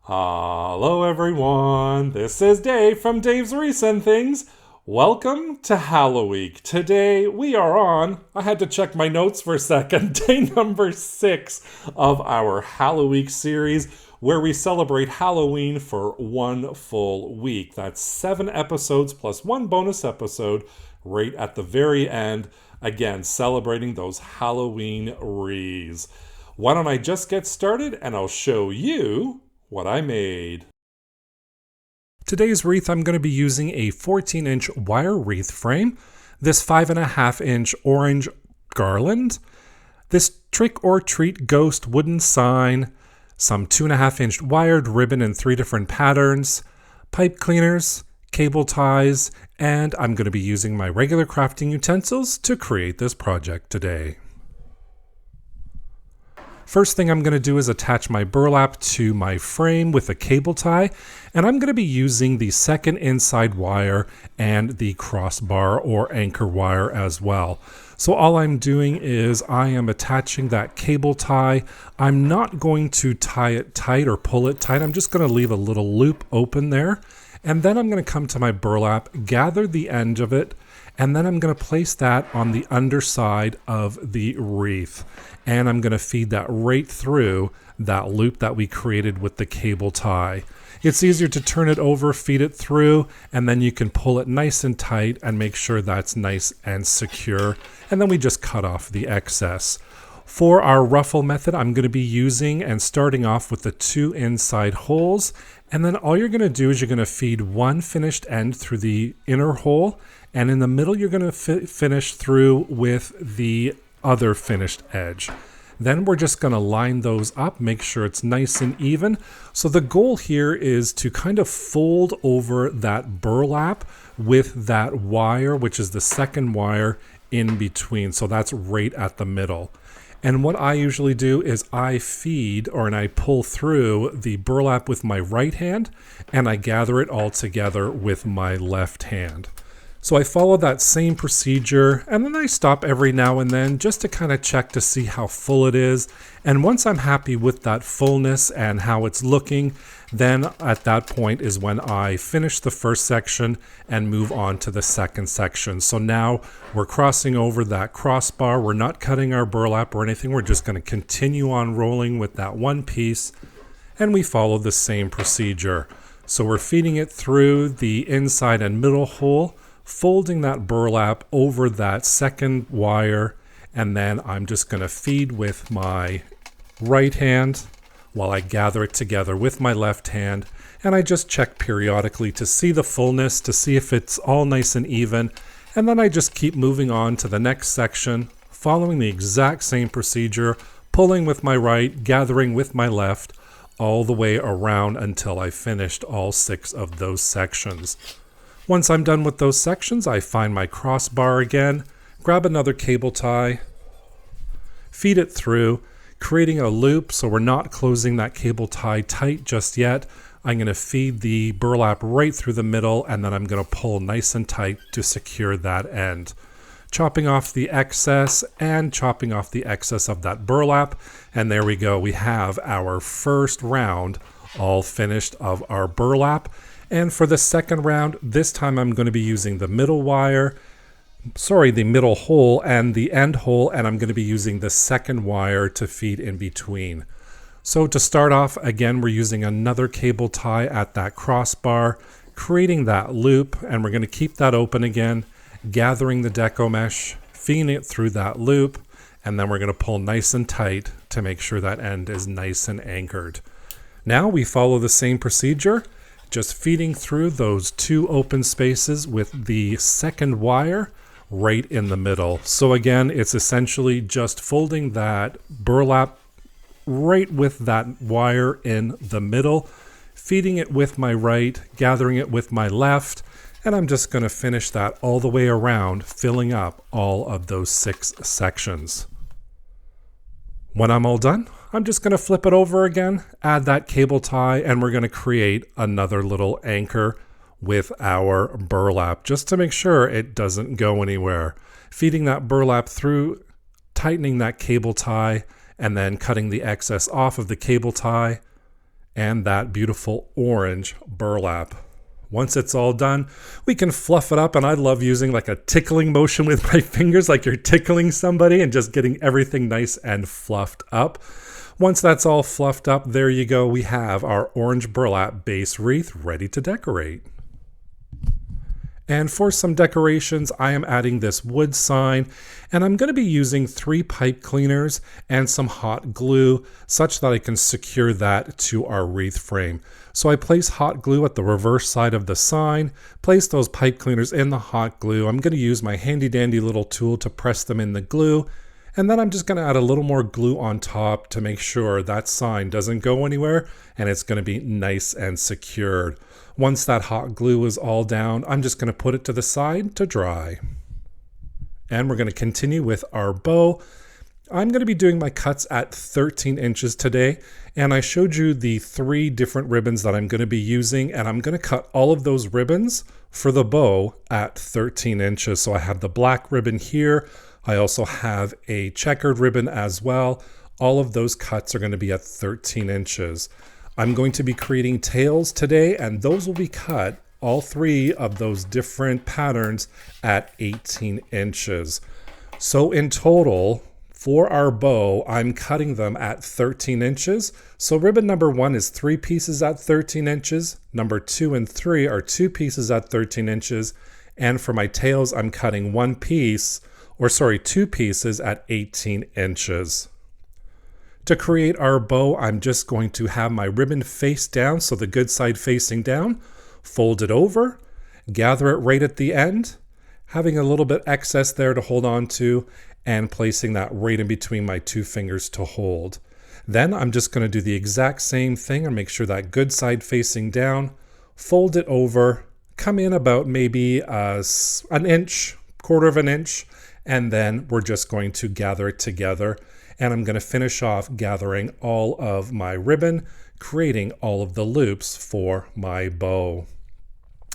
Hello everyone, this is Dave from Dave's Recent Things. Welcome to Hallo-week. Today we are on, I had to check my notes for a second, day number 6 of our Hallo-week series where we celebrate Halloween for one full week. That's 7 episodes plus one bonus episode right at the very end. Again, celebrating those Halloween wreaths. Why don't I just get started and I'll show you what I made. Today's wreath, I'm going to be using a 14-inch wire wreath frame, this 5.5-inch orange garland, this trick or treat ghost wooden sign, some 2.5-inch wired ribbon in 3 different patterns, pipe cleaners, cable ties, and I'm going to be using my regular crafting utensils to create this project today. First thing I'm going to do is attach my burlap to my frame with a cable tie, and I'm going to be using the second inside wire and the crossbar or anchor wire as well. So all I'm doing is I am attaching that cable tie. I'm not going to tie it tight or pull it tight. I'm just going to leave a little loop open there, and then I'm going to come to my burlap, gather the end of it, and then I'm going to place that on the underside of the wreath. And I'm going to feed that right through that loop that we created with the cable tie. It's easier to turn it over, feed it through, and then you can pull it nice and tight and make sure that's nice and secure. And then we just cut off the excess. For our ruffle method, I'm going to be using and starting off with the 2 inside holes. And then all you're going to do is you're going to feed one finished end through the inner hole. And in the middle, you're going to finish through with the other finished edge. Then we're just going to line those up, make sure it's nice and even. So the goal here is to kind of fold over that burlap with that wire, which is the second wire in between. So that's right at the middle. And what I usually do is I feed and I pull through the burlap with my right hand, and I gather it all together with my left hand. So I follow that same procedure, and then I stop every now and then just to kind of check to see how full it is. And once I'm happy with that fullness and how it's looking, then at that point is when I finish the first section and move on to the second section. So now we're crossing over that crossbar. We're not cutting our burlap or anything. We're just going to continue on rolling with that one piece, and we follow the same procedure. So we're feeding it through the inside and middle hole, folding that burlap over that second wire, and then I'm just going to feed with my right hand while I gather it together with my left hand, and I just check periodically to see the fullness, to see if it's all nice and even, and then I just keep moving on to the next section, following the exact same procedure, pulling with my right, gathering with my left, all the way around until I finished all 6 of those sections. Once I'm done with those sections, I find my crossbar again, grab another cable tie, feed it through, creating a loop so we're not closing that cable tie tight just yet. I'm going to feed the burlap right through the middle, and then I'm going to pull nice and tight to secure that end. Chopping off the excess and chopping off the excess of that burlap, and there we go. We have our first round all finished of our burlap. And for the second round, this time I'm going to be using the middle hole and the end hole, and I'm going to be using the second wire to feed in between. So to start off, again, we're using another cable tie at that crossbar, creating that loop, and we're going to keep that open again, gathering the deco mesh, feeding it through that loop, and then we're going to pull nice and tight to make sure that end is nice and anchored. Now we follow the same procedure, just feeding through those 2 open spaces with the second wire right in the middle. So again, it's essentially just folding that burlap right with that wire in the middle, feeding it with my right, gathering it with my left, and I'm just going to finish that all the way around, filling up all of those 6 sections. When I'm all done, I'm just going to flip it over again, add that cable tie, and we're going to create another little anchor with our burlap just to make sure it doesn't go anywhere. Feeding that burlap through, tightening that cable tie, and then cutting the excess off of the cable tie, and that beautiful orange burlap. Once it's all done, we can fluff it up, and I love using like a tickling motion with my fingers, like you're tickling somebody and just getting everything nice and fluffed up. Once that's all fluffed up, there you go. We have our orange burlap base wreath ready to decorate. And for some decorations, I am adding this wood sign, and I'm going to be using 3 pipe cleaners and some hot glue such that I can secure that to our wreath frame. So I place hot glue at the reverse side of the sign, place those pipe cleaners in the hot glue. I'm going to use my handy dandy little tool to press them in the glue, and then I'm just going to add a little more glue on top to make sure that sign doesn't go anywhere and it's going to be nice and secured. Once that hot glue is all down, I'm just going to put it to the side to dry. And we're going to continue with our bow. I'm going to be doing my cuts at 13 inches today, and I showed you the 3 different ribbons that I'm going to be using, and I'm going to cut all of those ribbons for the bow at 13 inches. So I have the black ribbon here. I also have a checkered ribbon as well. All of those cuts are going to be at 13 inches. I'm going to be creating tails today, and those will be cut, all 3 of those different patterns, at 18 inches. So in total, for our bow, I'm cutting them at 13 inches. So ribbon number 1 is 3 pieces at 13 inches. Number 2 and 3 are 2 pieces at 13 inches. And for my tails, I'm cutting 2 pieces at 18 inches. To create our bow, I'm just going to have my ribbon face down, so the good side facing down, fold it over, gather it right at the end, having a little bit excess there to hold on to, and placing that right in between my 2 fingers to hold. Then I'm just going to do the exact same thing and make sure that good side facing down, fold it over, come in about maybe an inch, 1/4 inch, and then we're just going to gather it together. And I'm going to finish off gathering all of my ribbon, creating all of the loops for my bow.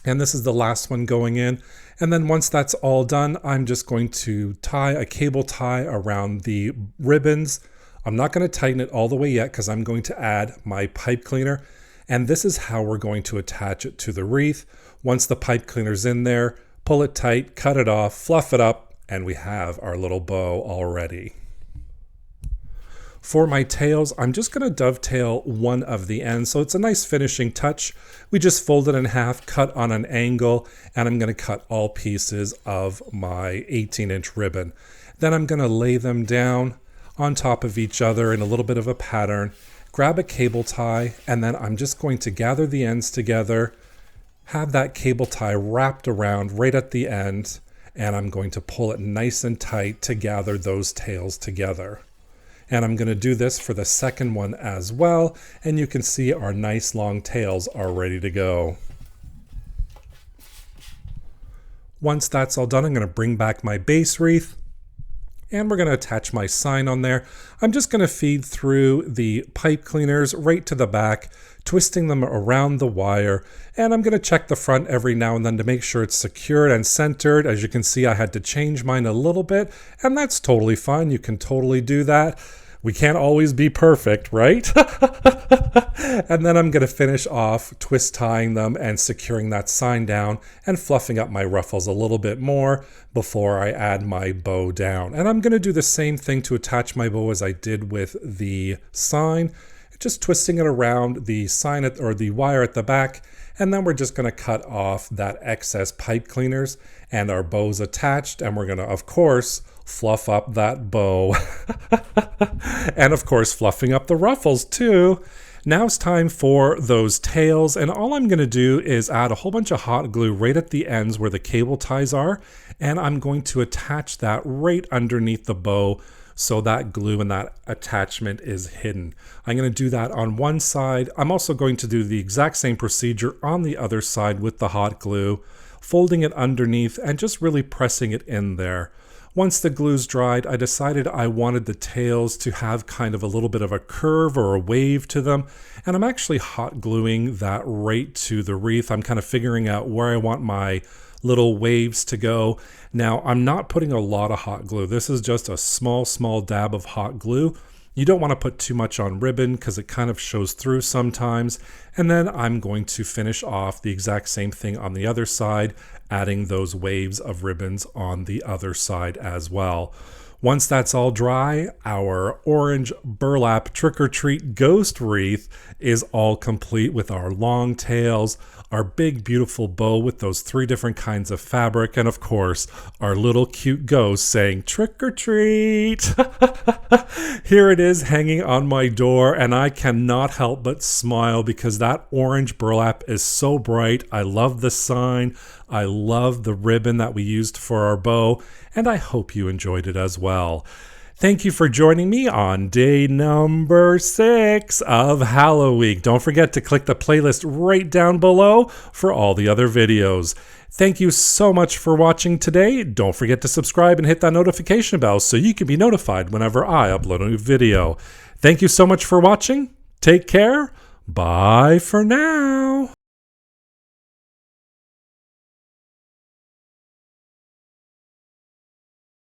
And this is the last one going in. And then once that's all done, I'm just going to tie a cable tie around the ribbons. I'm not going to tighten it all the way yet because I'm going to add my pipe cleaner. And this is how we're going to attach it to the wreath. Once the pipe cleaner's in there, pull it tight, cut it off, fluff it up, and we have our little bow already. For my tails, I'm just going to dovetail one of the ends, so it's a nice finishing touch. We just fold it in half, cut on an angle, and I'm going to cut all pieces of my 18-inch ribbon. Then I'm going to lay them down on top of each other in a little bit of a pattern, grab a cable tie, and then I'm just going to gather the ends together, have that cable tie wrapped around right at the end, and I'm going to pull it nice and tight to gather those tails together. And I'm going to do this for the second one as well, and you can see our nice long tails are ready to go. Once that's all done, I'm going to bring back my base wreath, and we're going to attach my sign on there. I'm just going to feed through the pipe cleaners right to the back, twisting them around the wire, and I'm going to check the front every now and then to make sure it's secured and centered. As you can see, I had to change mine a little bit, and that's totally fine. You can totally do that. We can't always be perfect, right? And then I'm going to finish off twist tying them and securing that sign down and fluffing up my ruffles a little bit more before I add my bow down. And I'm going to do the same thing to attach my bow as I did with the sign, just twisting it around the sign or the wire at the back. And then we're just going to cut off that excess pipe cleaners, and our bow's attached, and we're going to, of course, fluff up that bow. And of course, fluffing up the ruffles too. Now it's time for those tails, and all I'm going to do is add a whole bunch of hot glue right at the ends where the cable ties are, and I'm going to attach that right underneath the bow so that glue and that attachment is hidden. I'm going to do that on one side. I'm also going to do the exact same procedure on the other side with the hot glue, folding it underneath and just really pressing it in there. Once the glue's dried, I decided I wanted the tails to have kind of a little bit of a curve or a wave to them, and I'm actually hot gluing that right to the wreath. I'm kind of figuring out where I want my little waves to go. Now, I'm not putting a lot of hot glue. This is just a small dab of hot glue. You don't want to put too much on ribbon because it kind of shows through sometimes. And then I'm going to finish off the exact same thing on the other side, adding those waves of ribbons on the other side as well. Once that's all dry, our orange burlap trick-or-treat ghost wreath is all complete with our long tails, our big beautiful bow with those 3 different kinds of fabric, and of course, our little cute ghost saying trick or treat. Here it is hanging on my door, and I cannot help but smile because that orange burlap is so bright. I love the sign. I love the ribbon that we used for our bow, and I hope you enjoyed it as well. Thank you for joining me on day number 6 of Hallo-week. Don't forget to click the playlist right down below for all the other videos. Thank you so much for watching today. Don't forget to subscribe and hit that notification bell so you can be notified whenever I upload a new video. Thank you so much for watching. Take care. Bye for now.